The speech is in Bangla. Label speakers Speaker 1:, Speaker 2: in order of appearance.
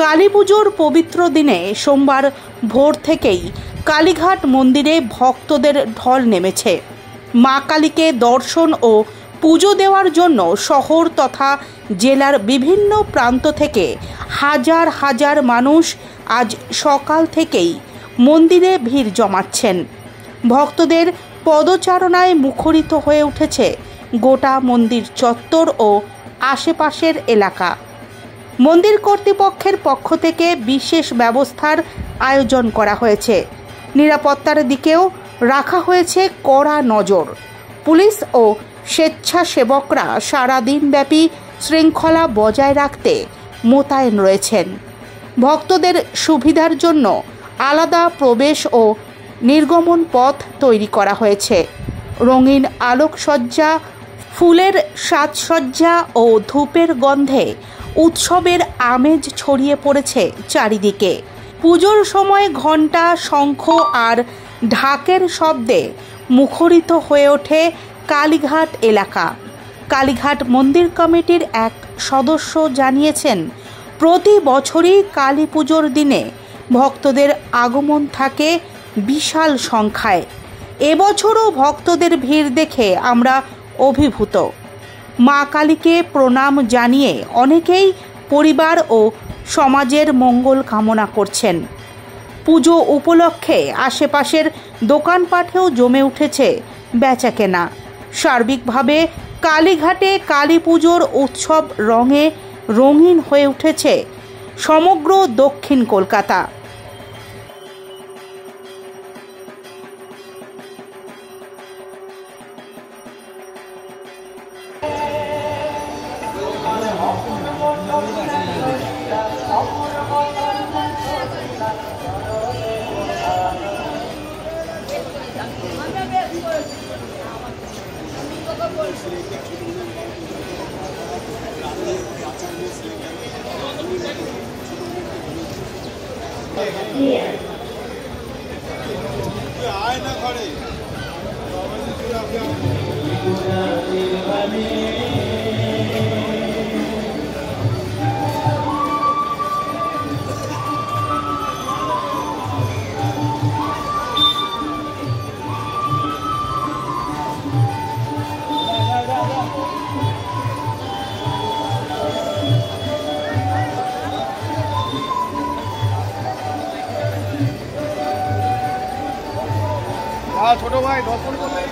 Speaker 1: কালী পুজোর পবিত্র দিনে সোমবার ভোর থেকেই কালীঘাট মন্দিরে ভক্তদের ঢল নেমেছে। মা কালীকে দর্শন ও পুজো দেওয়ার জন্য শহর তথা জেলার বিভিন্ন প্রান্ত থেকে হাজার হাজার মানুষ আজ সকাল থেকেই মন্দিরে ভিড় জমাচ্ছেন। ভক্তদের পদচারণায় মুখরিত হয়ে উঠেছে গোটা মন্দির চত্বর ও আশেপাশের এলাকা। মন্দির কর্তৃপক্ষের পক্ষ থেকে বিশেষ ব্যবস্থার আয়োজন করা হয়েছে। নিরাপত্তার দিকেও রাখা হয়েছে কড়া নজর। পুলিশ ও স্বেচ্ছাসেবকরা সারাদিনব্যাপী শৃঙ্খলা বজায় রাখতে মোতায়েন রয়েছেন। ভক্তদের সুবিধার জন্য আলাদা প্রবেশ ও নির্গমন পথ তৈরি করা হয়েছে। রঙিন আলোকসজ্জা, ফুলের সাজসজ্জা ও ধূপের গন্ধে উৎসবের আমেজ ছড়িয়ে পড়েছে চারিদিকে। পুজোর সময় ঘণ্টা, শঙ্খ আর ঢাকের শব্দে মুখরিত হয়ে ওঠে কালীঘাট এলাকা। কালীঘাট মন্দির কমিটির এক সদস্য জানিয়েছেন, প্রতি বছরই কালী পুজোর দিনে ভক্তদের আগমন থাকে বিশাল সংখ্যায়। এবছরও ভক্তদের ভিড় দেখে আমরা অভিভূত। মা কালীকে প্রণাম জানিয়ে অনেকেই পরিবার ও সমাজের মঙ্গল কামনা করছেন। পুজো উপলক্ষে আশেপাশের দোকানপাটেও জমে উঠেছে বেচাকেনা। সার্বিকভাবে কালীঘাটে কালী পুজোর উৎসব রঙে রঙিন হয়ে উঠেছে সমগ্র দক্ষিণ কলকাতা।
Speaker 2: ছোট ভাই দর্শন করলে